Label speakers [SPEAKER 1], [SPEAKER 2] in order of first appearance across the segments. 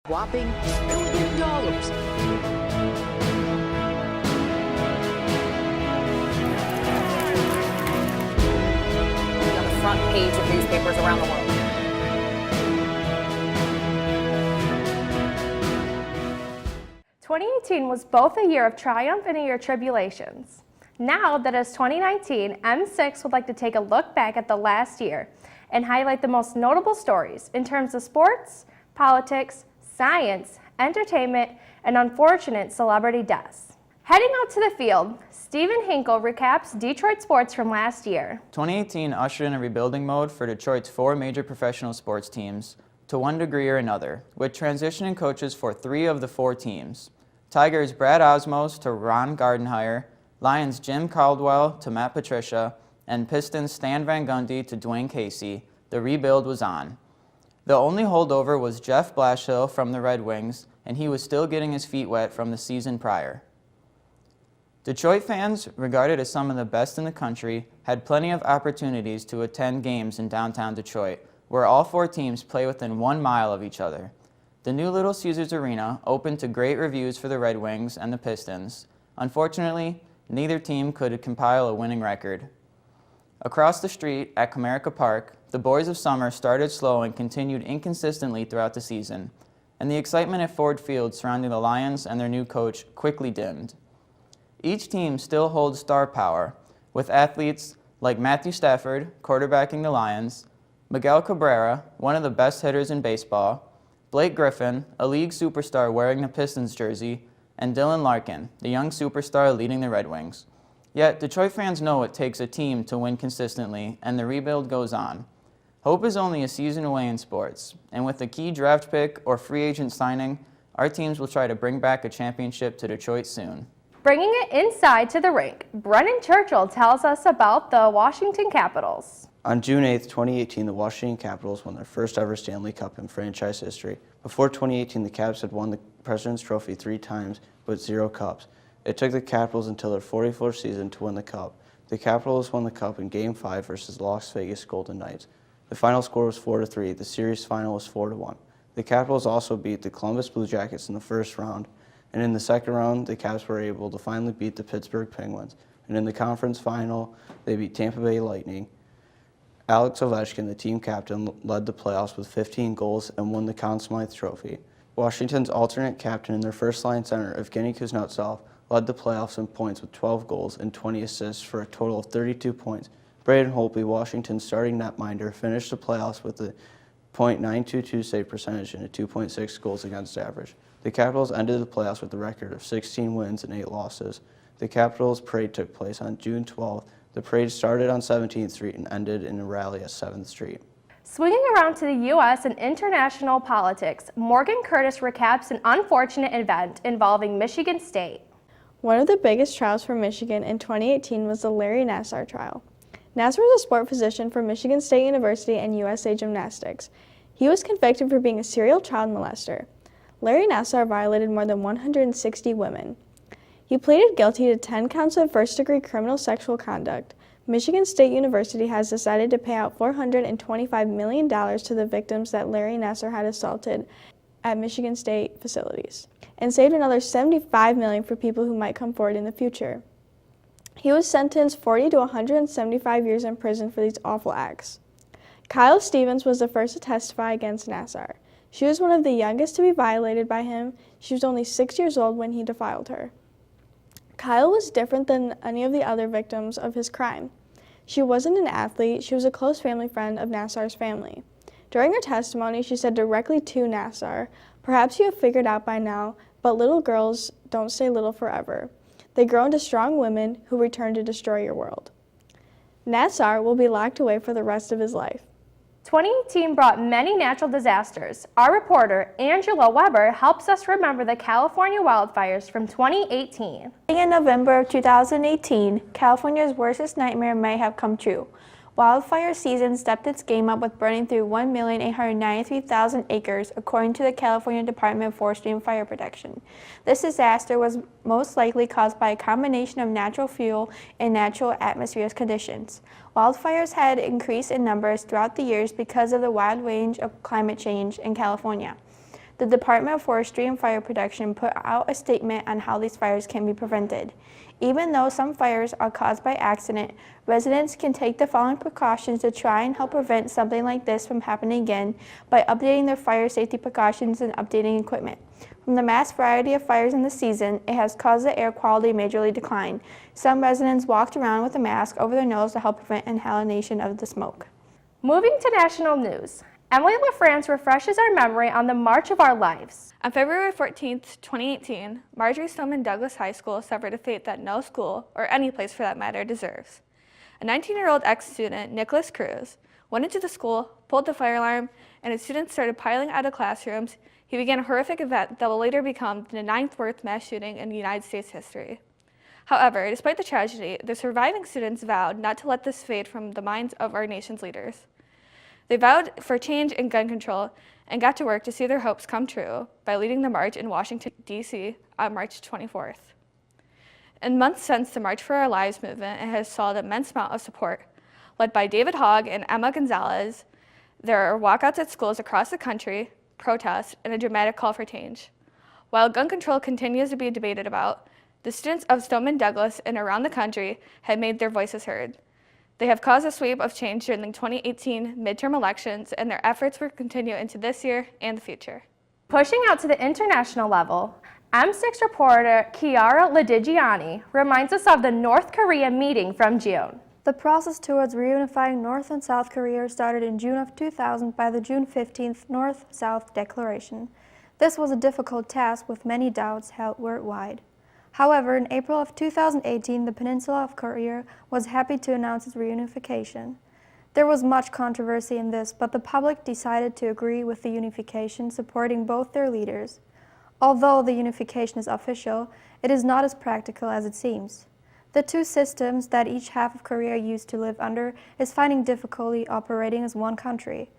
[SPEAKER 1] whopping $1 billion.
[SPEAKER 2] On the front page of newspapers around the world.
[SPEAKER 3] "2018 was both a year of triumph and a year of tribulations. Now that it's 2019, M6 would like to take a look back at the last year and highlight the most notable stories in terms of sports, politics, science, entertainment, and unfortunate celebrity deaths. Heading out to the field, Stephen Hinkle recaps Detroit sports from last year.
[SPEAKER 4] 2018 ushered in a rebuilding mode for Detroit's 4 major professional sports teams to one degree or another, with transitioning coaches for 3 of the 4 teams. Tigers' Brad Osmos to Ron Gardenhire, Lions' Jim Caldwell to Matt Patricia, and Pistons' Stan Van Gundy to Dwayne Casey. The rebuild was on. The only holdover was Jeff Blashill from the Red Wings, and he was still getting his feet wet from the season prior. Detroit fans, regarded as some of the best in the country, had plenty of opportunities to attend games in downtown Detroit, where all 4 teams play within 1 mile of each other. The new Little Caesars Arena opened to great reviews for the Red Wings and the Pistons. Unfortunately, neither team could compile a winning record. Across the street at Comerica Park, the Boys of Summer started slow and continued inconsistently throughout the season, and the excitement at Ford Field surrounding the Lions and their new coach quickly dimmed. Each team still holds star power, with athletes like Matthew Stafford, quarterbacking the Lions, Miguel Cabrera, one of the best hitters in baseball, Blake Griffin, a league superstar wearing the Pistons jersey, and Dylan Larkin, the young superstar leading the Red Wings. Yet, Detroit fans know it takes a team to win consistently, and the rebuild goes on. Hope is only a season away in sports, and with a key draft pick or free agent signing, our teams will try to bring back a championship to Detroit soon.
[SPEAKER 3] Bringing it inside to the rink, Brennan Churchill tells us about the Washington Capitals.
[SPEAKER 5] On June 8, 2018, the Washington Capitals won their first ever Stanley Cup in franchise history. Before 2018, the Caps had won the President's Trophy 3 times, but 0 cups. It took the Capitals until their 44th season to win the Cup. The Capitals won the Cup in Game 5 versus the Las Vegas Golden Knights. The final score was 4-3. The series final was 4-1. The Capitals also beat the Columbus Blue Jackets in the first round, and in the second round, the Caps were able to finally beat the Pittsburgh Penguins. And in the conference final, they beat Tampa Bay Lightning. Alex Ovechkin, the team captain, led the playoffs with 15 goals and won the Conn Smythe Trophy. Washington's alternate captain and their first-line center, Evgeny Kuznetsov, led the playoffs in points with 12 goals and 20 assists for a total of 32 points. Braden Holtby, Washington's starting netminder, finished the playoffs with a .922 save percentage and a 2.6 goals against average. The Capitals ended the playoffs with a record of 16 wins and 8 losses. The Capitals parade took place on June 12th. The parade started on 17th Street and ended in a rally at 7th Street.
[SPEAKER 3] Swinging around to the U.S. and international politics, Morgan Curtis recaps an unfortunate event involving Michigan State.
[SPEAKER 6] One of the biggest trials for Michigan in 2018 was the Larry Nassar trial. Nassar was a sport physician for Michigan State University and USA Gymnastics. He was convicted for being a serial child molester. Larry Nassar violated more than 160 women. He pleaded guilty to 10 counts of first-degree criminal sexual conduct. Michigan State University has decided to pay out $425 million to the victims that Larry Nassar had assaulted at Michigan State facilities, and saved another $75 million for people who might come forward in the future. He was sentenced 40 to 175 years in prison for these awful acts. Kyle Stevens was the first to testify against Nassar. She was one of the youngest to be violated by him. She was only 6 years old when he defiled her. Kyle was different than any of the other victims of his crime. She wasn't an athlete, she was a close family friend of Nassar's family. During her testimony, she said directly to Nassar, "Perhaps you have figured out by now, but little girls don't stay little forever. They grow into strong women who return to destroy your world." Nassar will be locked away for the rest of his life.
[SPEAKER 3] 2018 brought many natural disasters. Our reporter, Angela Weber, helps us remember the California wildfires from 2018.
[SPEAKER 7] In November of 2018, California's worst nightmare may have come true. Wildfire season stepped its game up with burning through 1,893,000 acres, according to the California Department of Forestry and Fire Protection. This disaster was most likely caused by a combination of natural fuel and natural atmospheric conditions. Wildfires had increased in numbers throughout the years because of the wide range of climate change in California. The Department of Forestry and Fire Protection put out a statement on how these fires can be prevented. Even though some fires are caused by accident, residents can take the following precautions to try and help prevent something like this from happening again by updating their fire safety precautions and updating equipment. From the mass variety of fires in the season, it has caused the air quality majorly decline. Some residents walked around with a mask over their nose to help prevent inhalation of the smoke.
[SPEAKER 3] Moving to national news, Emily LaFrance refreshes our memory on the March of Our Lives.
[SPEAKER 8] On February 14, 2018, Marjorie Stoneman Douglas High School suffered a fate that no school, or any place for that matter, deserves. A 19-year-old ex-student, Nicholas Cruz, went into the school, pulled the fire alarm, and as students started piling out of classrooms, he began a horrific event that will later become the 9th worst mass shooting in United States history. However, despite the tragedy, the surviving students vowed not to let this fade from the minds of our nation's leaders. They vowed for change in gun control and got to work to see their hopes come true by leading the march in Washington, D.C. on March 24th. In months since the March for Our Lives movement, it has saw an immense amount of support. Led by David Hogg and Emma Gonzalez, there are walkouts at schools across the country, protests, and a dramatic call for change. While gun control continues to be debated about, the students of Stoneman Douglas and around the country have made their voices heard. They have caused a sweep of change during the 2018 midterm elections, and their efforts will continue into this year and the future.
[SPEAKER 3] Pushing out to the international level, M6 reporter Chiara Ladigiani reminds us of the North Korea meeting from June.
[SPEAKER 9] The process towards reunifying North and South Korea started in June of 2000 by the June 15th North-South Declaration. This was a difficult task with many doubts held worldwide. However, in April of 2018, the Peninsula of Korea was happy to announce its reunification. There was much controversy in this, but the public decided to agree with the unification, supporting both their leaders. Although the unification is official, it is not as practical as it seems. The two systems that each half of Korea used to live under is finding difficulty operating as one country.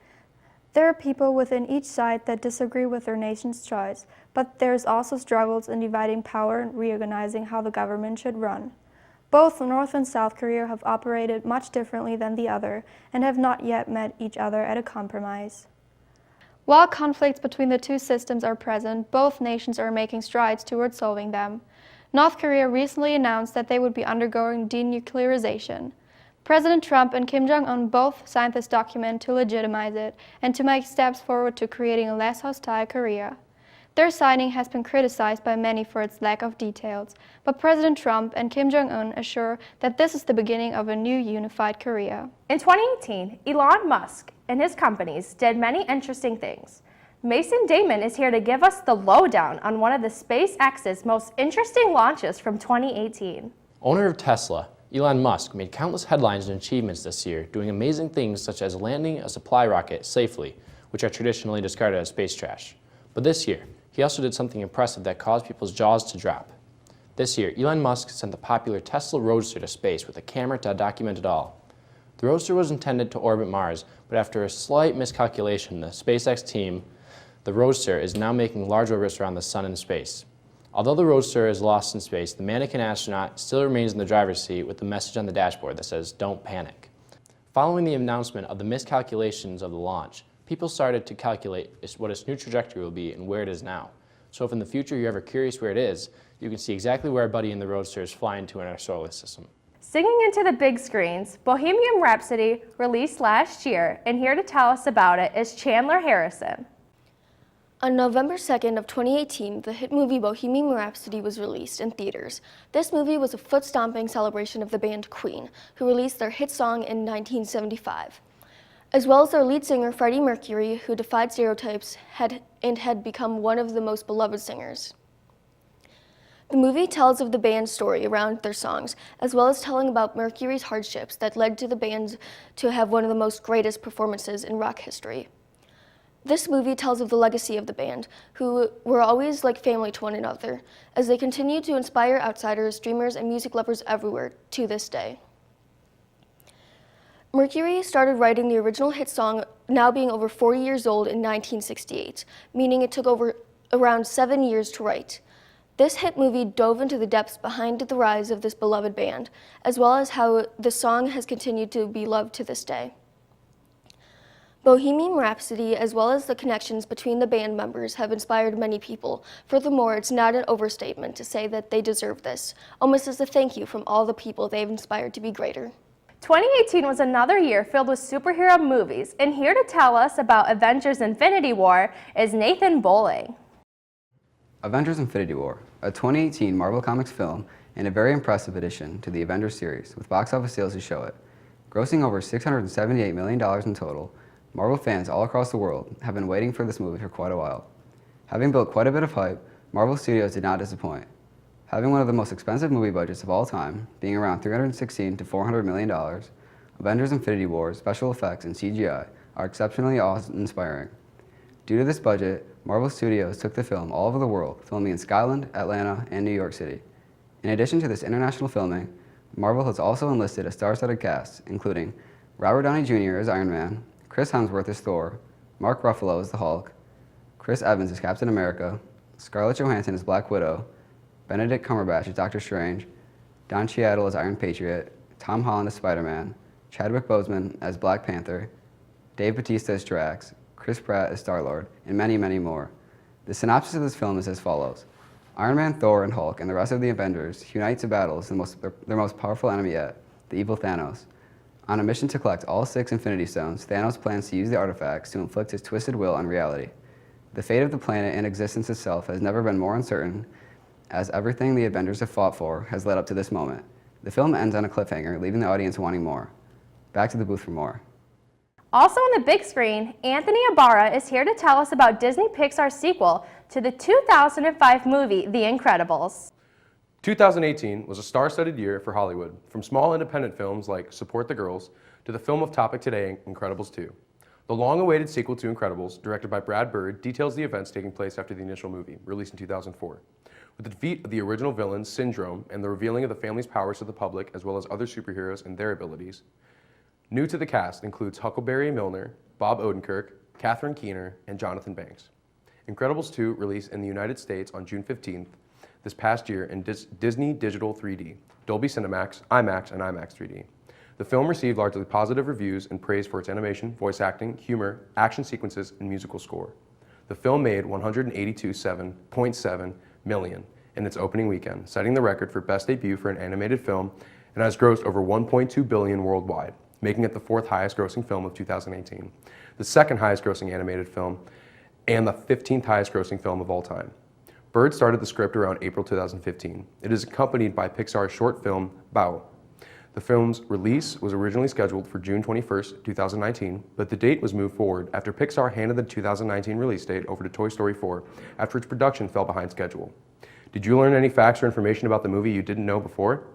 [SPEAKER 9] There are people within each side that disagree with their nation's choice, but there's also struggles in dividing power and reorganizing how the government should run. Both North and South Korea have operated much differently than the other and have not yet met each other at a compromise.
[SPEAKER 6] While conflicts between the two systems are present, both nations are making strides towards solving them. North Korea recently announced that they would be undergoing denuclearization. President Trump and Kim Jong-un both signed this document to legitimize it and to make steps forward to creating a less hostile Korea. Their signing has been criticized by many for its lack of details, but President Trump and Kim Jong-un assure that this is the beginning of a new unified Korea.
[SPEAKER 3] In 2018, Elon Musk and his companies did many interesting things. Mason Damon is here to give us the lowdown on one of the SpaceX's most interesting launches from 2018.
[SPEAKER 1] Owner of Tesla, Elon Musk made countless headlines and achievements this year, doing amazing things such as landing a supply rocket safely, which are traditionally discarded as space trash. But this year, he also did something impressive that caused people's jaws to drop. This year, Elon Musk sent the popular Tesla Roadster to space with a camera to document it all. The Roadster was intended to orbit Mars, but after a slight miscalculation, the SpaceX team, the Roadster is now making large orbits around the Sun and space. Although the Roadster is lost in space, the mannequin astronaut still remains in the driver's seat with a message on the dashboard that says, "Don't panic." Following the announcement of the miscalculations of the launch, people started to calculate what its new trajectory will be and where it is now. So if in the future you're ever curious where it is, you can see exactly where our buddy in the Roadster is flying to in our solar system.
[SPEAKER 3] Singing into the big screens, Bohemian Rhapsody released last year, and here to tell us about it is Chandler Harrison.
[SPEAKER 10] On November 2nd of 2018, the hit movie Bohemian Rhapsody was released in theaters. This movie was a foot-stomping celebration of the band Queen, who released their hit song in 1975, as well as their lead singer Freddie Mercury, who defied stereotypes had become one of the most beloved singers. The movie tells of the band's story around their songs, as well as telling about Mercury's hardships that led to the band to have one of the most greatest performances in rock history. This movie tells of the legacy of the band, who were always like family to one another, as they continue to inspire outsiders, dreamers, and music lovers everywhere to this day. Mercury started writing the original hit song, now being over 40 years old, in 1968, meaning it took over around 7 years to write. This hit movie dove into the depths behind the rise of this beloved band, as well as how the song has continued to be loved to this day. Bohemian Rhapsody, as well as the connections between the band members, have inspired many people. Furthermore, it's not an overstatement to say that they deserve this, almost as a thank you from all the people they've inspired to be greater.
[SPEAKER 3] 2018 was another year filled with superhero movies, and here to tell us about Avengers Infinity War is Nathan Bowling.
[SPEAKER 11] Avengers Infinity War, a 2018 Marvel Comics film and a very impressive addition to the Avengers series, with box office sales to show it. Grossing over $678 million in total, Marvel fans all across the world have been waiting for this movie for quite a while. Having built quite a bit of hype, Marvel Studios did not disappoint. Having one of the most expensive movie budgets of all time, being around $316 to $400 million, Avengers Infinity War special effects and CGI are exceptionally awe-inspiring. Due to this budget, Marvel Studios took the film all over the world, filming in Scotland, Atlanta, and New York City. In addition to this international filming, Marvel has also enlisted a star-studded cast, including Robert Downey Jr. as Iron Man, Chris Hemsworth as Thor, Mark Ruffalo as the Hulk, Chris Evans as Captain America, Scarlett Johansson as Black Widow, Benedict Cumberbatch as Doctor Strange, Don Cheadle as Iron Patriot, Tom Holland as Spider-Man, Chadwick Boseman as Black Panther, Dave Bautista as Drax, Chris Pratt as Star-Lord, and many, many more. The synopsis of this film is as follows. Iron Man, Thor, and Hulk, and the rest of the Avengers unite to battle their most powerful enemy yet, the evil Thanos. On a mission to collect all 6 Infinity Stones, Thanos plans to use the artifacts to inflict his twisted will on reality. The fate of the planet and existence itself has never been more uncertain, as everything the Avengers have fought for has led up to this moment. The film ends on a cliffhanger, leaving the audience wanting more. Back to the booth for more.
[SPEAKER 3] Also on the big screen, Anthony Ibarra is here to tell us about Disney Pixar's sequel to the 2005 movie, The Incredibles.
[SPEAKER 12] 2018 was a star-studded year for Hollywood, from small independent films like Support the Girls to the film of topic today, Incredibles 2. The long-awaited sequel to Incredibles, directed by Brad Bird, details the events taking place after the initial movie, released in 2004. With the defeat of the original villain, Syndrome, and the revealing of the family's powers to the public, as well as other superheroes and their abilities. New to the cast includes Huckleberry Milner, Bob Odenkirk, Catherine Keener, and Jonathan Banks. Incredibles 2 released in the United States on June 15th this past year in Disney Digital 3D, Dolby Cinemax, IMAX, and IMAX 3D. The film received largely positive reviews and praise for its animation, voice acting, humor, action sequences, and musical score. The film made $182.7 million in its opening weekend, setting the record for best debut for an animated film, and has grossed over $1.2 billion worldwide, making it the 4th highest grossing film of 2018, the 2nd highest grossing animated film, and the 15th highest grossing film of all time. Bird started the script around April 2015. It is accompanied by Pixar's short film, Bao. The film's release was originally scheduled for June 21st, 2019, but the date was moved forward after Pixar handed the 2019 release date over to Toy Story 4 after its production fell behind schedule. Did you learn any facts or information about the movie you didn't know before?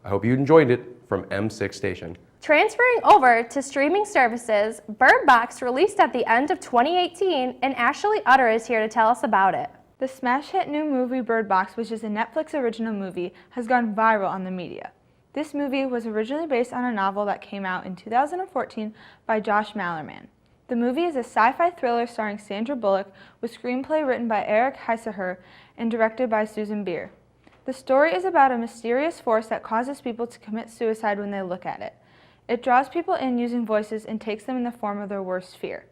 [SPEAKER 12] I hope you enjoyed it from M6 Station.
[SPEAKER 3] Transferring over to streaming services, Bird Box released at the end of 2018, and Ashley Utter is here to tell us about it.
[SPEAKER 13] The smash hit new movie Bird Box, which is a Netflix original movie, has gone viral on the media. This movie was originally based on a novel that came out in 2014 by Josh Malerman. The movie is a sci-fi thriller starring Sandra Bullock, with screenplay written by Eric Heiseher and directed by Susan Beer. The story is about a mysterious force that causes people to commit suicide when they look at it. It draws people in using voices and takes them in the form of their worst fear.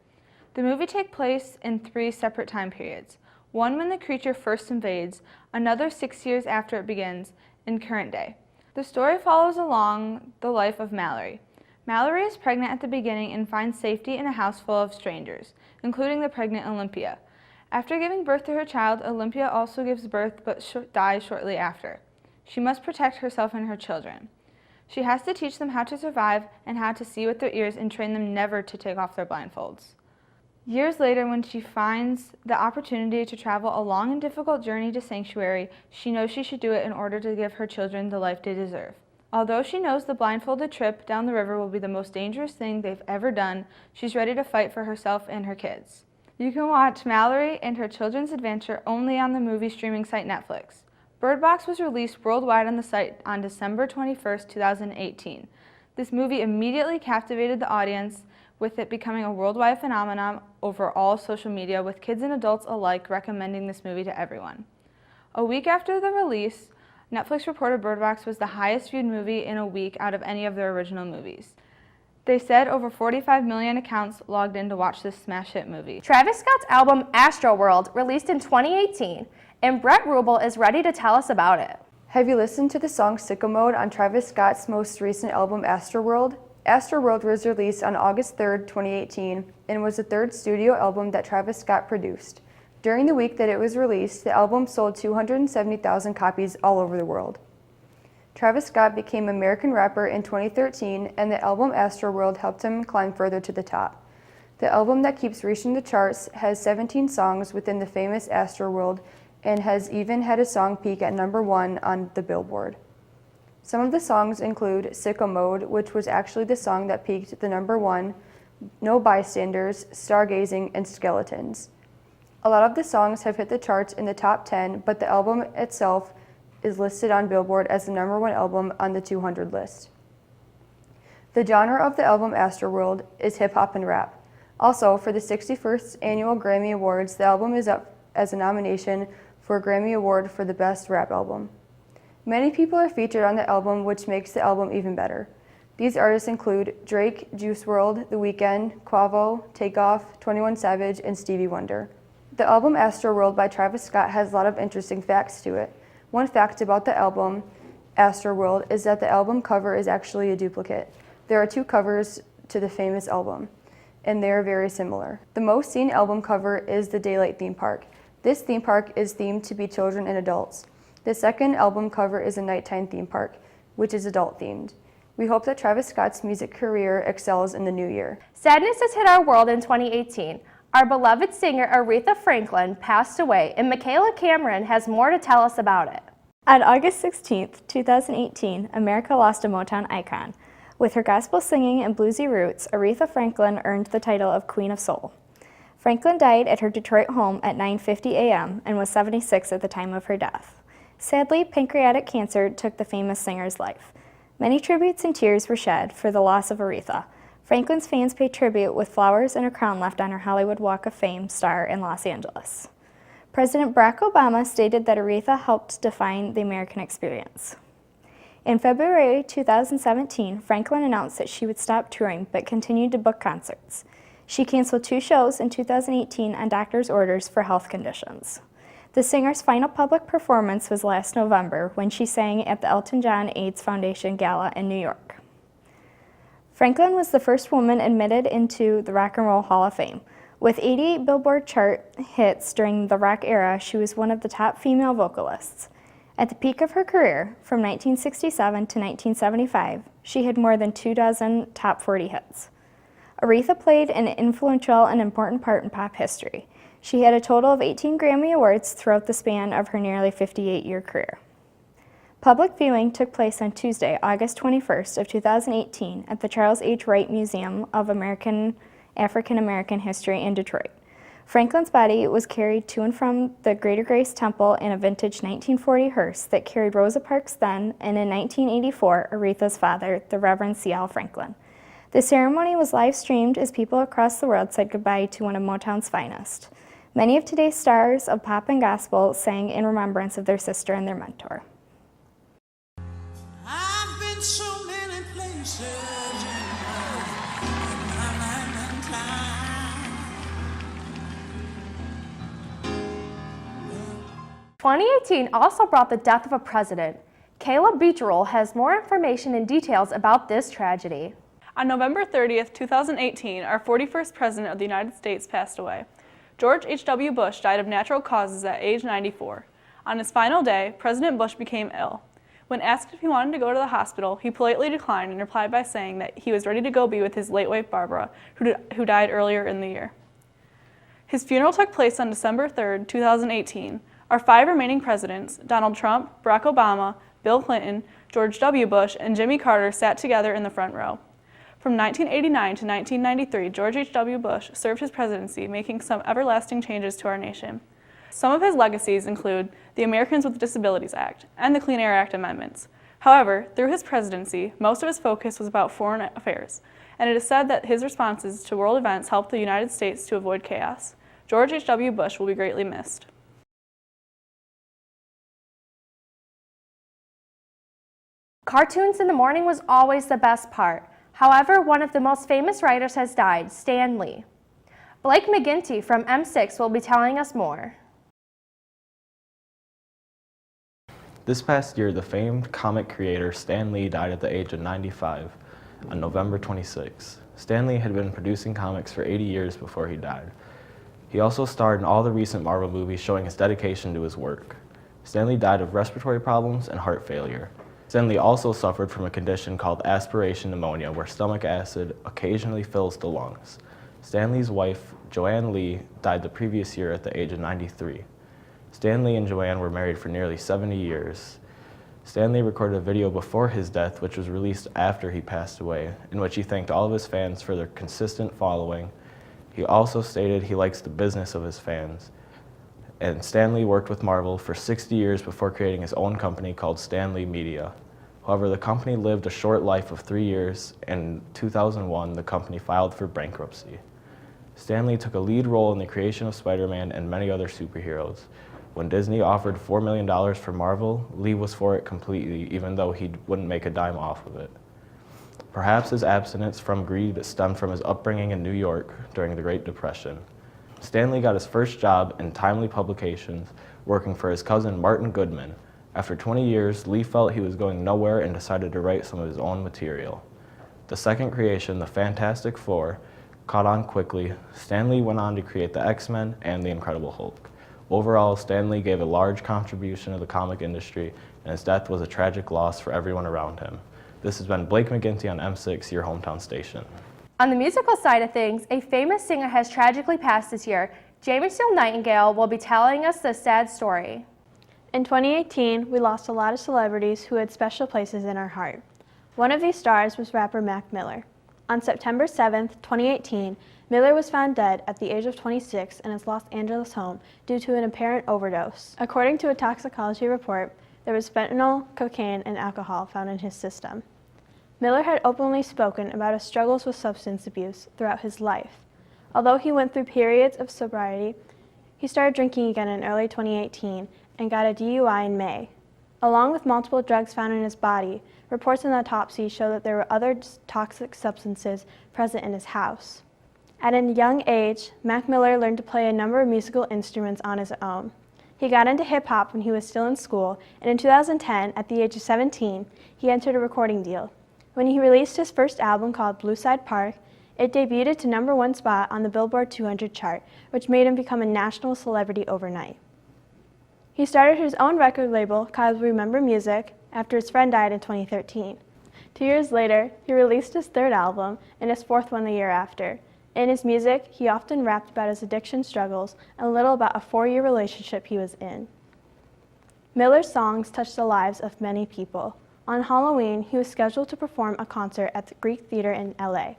[SPEAKER 13] The movie takes place in 3 separate time periods. One when the creature first invades, another 6 years after it begins, and current day. The story follows along the life of Mallory. Mallory is pregnant at the beginning and finds safety in a house full of strangers, including the pregnant Olympia. After giving birth to her child, Olympia also gives birth but dies shortly after. She must protect herself and her children. She has to teach them how to survive and how to see with their ears and train them never to take off their blindfolds. Years later, when she finds the opportunity to travel a long and difficult journey to Sanctuary, she knows she should do it in order to give her children the life they deserve. Although she knows the blindfolded trip down the river will be the most dangerous thing they've ever done, she's ready to fight for herself and her kids. You can watch Mallory and her children's adventure only on the movie streaming site Netflix. Bird Box was released worldwide on the site on December 21st, 2018. This movie immediately captivated the audience, with it becoming a worldwide phenomenon over all social media, with kids and adults alike recommending this movie to everyone. A week after the release, Netflix reported Bird Box was the highest viewed movie in a week out of any of their original movies. They said over 45 million accounts logged in to watch this smash hit movie.
[SPEAKER 3] Travis Scott's album Astroworld released in 2018, and Brett Rubel is ready to tell us about it.
[SPEAKER 14] Have you listened to the song Sicko Mode on Travis Scott's most recent album Astroworld? Astroworld was released on August 3rd, 2018, and was the third studio album that Travis Scott produced. During the week that it was released, the album sold 270,000 copies all over the world. Travis Scott became American rapper in 2013, and the album Astroworld helped him climb further to the top. The album that keeps reaching the charts has 17 songs within the famous Astroworld and has even had a song peak at #1 on the Billboard. Some of the songs include Sicko Mode, which was actually the song that peaked the #1, No Bystanders, Stargazing, and Skeletons. A lot of the songs have hit the charts in the top 10, but the album itself is listed on Billboard as the #1 album on the 200 list. The genre of the album Astroworld is hip-hop and rap. Also, for the 61st Annual Grammy Awards, the album is up as a nomination for a Grammy Award for the Best Rap Album. Many people are featured on the album, which makes the album even better. These artists include Drake, Juice WRLD, The Weeknd, Quavo, Takeoff, 21 Savage, and Stevie Wonder. The album Astroworld by Travis Scott has a lot of interesting facts to it. One fact about the album Astroworld is that the album cover is actually a duplicate. There are two covers to the famous album, and they are very similar. The most seen album cover is the Daylight theme park. This theme park is themed to be children and adults. The second album cover is a nighttime theme park, which is adult themed. We hope that Travis Scott's music career excels in the new year.
[SPEAKER 3] Sadness has hit our world in 2018. Our beloved singer Aretha Franklin passed away, and Michaela Cameron has more to tell us about it.
[SPEAKER 15] On August 16, 2018, America lost a Motown icon. With her gospel singing and bluesy roots, Aretha Franklin earned the title of Queen of Soul. Franklin died at her Detroit home at 9:50 a.m. and was 76 at the time of her death. Sadly, pancreatic cancer took the famous singer's life. Many tributes and tears were shed for the loss of Aretha. Franklin's fans paid tribute with flowers and a crown left on her Hollywood Walk of Fame star in Los Angeles. President Barack Obama stated that Aretha helped define the American experience. In February 2017, Franklin announced that she would stop touring but continued to book concerts. She canceled 2 shows in 2018 on doctor's orders for health conditions. The singer's final public performance was last November when she sang at the Elton John AIDS Foundation Gala in New York. Franklin was the first woman admitted into the Rock and Roll Hall of Fame. With 88 Billboard chart hits during the rock era, she was one of the top female vocalists. At the peak of her career, from 1967 to 1975, she had more than 24 top 40 hits. Aretha played an influential and important part in pop history. She had a total of 18 Grammy Awards throughout the span of her nearly 58-year career. Public viewing took place on Tuesday, August 21st of 2018 at the Charles H. Wright Museum of African American History in Detroit. Franklin's body was carried to and from the Greater Grace Temple in a vintage 1940 hearse that carried Rosa Parks then, and in 1984, Aretha's father, the Reverend C.L. Franklin. The ceremony was live-streamed as people across the world said goodbye to one of Motown's finest. Many of today's stars of pop and gospel sang in remembrance of their sister and their mentor.
[SPEAKER 16] I've been so many places in my life and time.
[SPEAKER 3] 2018 also brought the death of a president. Kayla Beecherel has more information and details about this tragedy.
[SPEAKER 17] On November 30th, 2018, our 41st President of the United States passed away. George H.W. Bush died of natural causes at age 94. On his final day, President Bush became ill. When asked if he wanted to go to the hospital, he politely declined and replied by saying that he was ready to go be with his late wife Barbara, who died earlier in the year. His funeral took place on December 3rd, 2018. Our 5 remaining presidents, Donald Trump, Barack Obama, Bill Clinton, George W. Bush, and Jimmy Carter, sat together in the front row. From 1989 to 1993, George H.W. Bush served his presidency, making some everlasting changes to our nation. Some of his legacies include the Americans with Disabilities Act and the Clean Air Act amendments. However, through his presidency, most of his focus was about foreign affairs, and it is said that his responses to world events helped the United States to avoid chaos. George H.W. Bush will be greatly missed.
[SPEAKER 3] Cartoons in the morning was always the best part. However, one of the most famous writers has died, Stan Lee. Blake McGinty from M6 will be telling us more.
[SPEAKER 18] This past year, the famed comic creator Stan Lee died at the age of 95 on November 26. Stan Lee had been producing comics for 80 years before he died. He also starred in all the recent Marvel movies, showing his dedication to his work. Stan Lee died of respiratory problems and heart failure. Stan Lee also suffered from a condition called aspiration pneumonia, where stomach acid occasionally fills the lungs. Stan Lee's wife, Joanne Lee, died the previous year at the age of 93. Stan Lee and Joanne were married for nearly 70 years. Stan Lee recorded a video before his death, which was released after he passed away, in which he thanked all of his fans for their consistent following. He also stated he likes the business of his fans. And Stan Lee worked with Marvel for 60 years before creating his own company called Stan Lee Media. However, the company lived a short life of 3 years, and in 2001, the company filed for bankruptcy. Stan Lee took a lead role in the creation of Spider-Man and many other superheroes. When Disney offered $4 million for Marvel, Lee was for it completely, even though he wouldn't make a dime off of it. Perhaps his abstinence from greed stemmed from his upbringing in New York during the Great Depression. Stan Lee got his first job in timely publications, working for his cousin Martin Goodman. After 20 years, Lee felt he was going nowhere and decided to write some of his own material. The second creation, the Fantastic Four, caught on quickly. Stan Lee went on to create the X-Men and the Incredible Hulk. Overall, Stan Lee gave a large contribution to the comic industry, and his death was a tragic loss for everyone around him. This has been Blake McGinty on M6, your hometown station.
[SPEAKER 3] On the musical side of things, a famous singer has tragically passed this year. Jamie Steele Nightingale will be telling us this sad story.
[SPEAKER 6] In 2018, we lost a lot of celebrities who had special places in our heart. One of these stars was rapper Mac Miller. On September 7, 2018, Miller was found dead at the age of 26 in his Los Angeles home due to an apparent overdose. According to a toxicology report, there was fentanyl, cocaine, and alcohol found in his system. Miller had openly spoken about his struggles with substance abuse throughout his life. Although he went through periods of sobriety, he started drinking again in early 2018 and got a DUI in May. Along with multiple drugs found in his body, reports in the autopsy show that there were other toxic substances present in his house. At a young age, Mac Miller learned to play a number of musical instruments on his own. He got into hip-hop when he was still in school, and in 2010, at the age of 17, he entered a recording deal. When he released his first album called Blue Side Park, it debuted to #1 spot on the Billboard 200 chart, which made him become a national celebrity overnight. He started his own record label called Remember Music after his friend died in 2013. 2 years later, he released his third album and his fourth one the year after. In his music, he often rapped about his addiction struggles and a little about a 4-year relationship he was in. Miller's songs touched the lives of many people. On Halloween, he was scheduled to perform a concert at the Greek Theater in LA.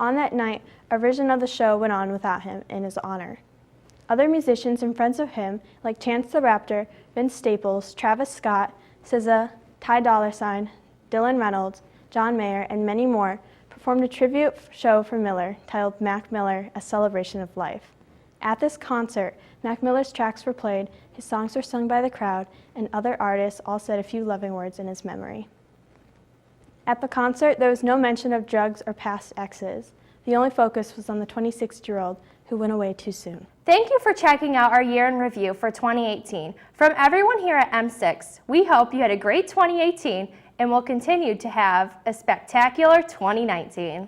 [SPEAKER 6] On that night, a version of the show went on without him in his honor. Other musicians and friends of him, like Chance the Rapper, Vince Staples, Travis Scott, SZA, Ty Dolla $ign, Dylan Reynolds, John Mayer, and many more, performed a tribute show for Miller titled Mac Miller, A Celebration of Life. At this concert, Mac Miller's tracks were played, his songs were sung by the crowd, and other artists all said a few loving words in his memory. At the concert, there was no mention of drugs or past exes. The only focus was on the 26-year-old who went away too soon.
[SPEAKER 3] Thank you for checking out our year in review for 2018. From everyone here at M6, we hope you had a great 2018 and will continue to have a spectacular 2019.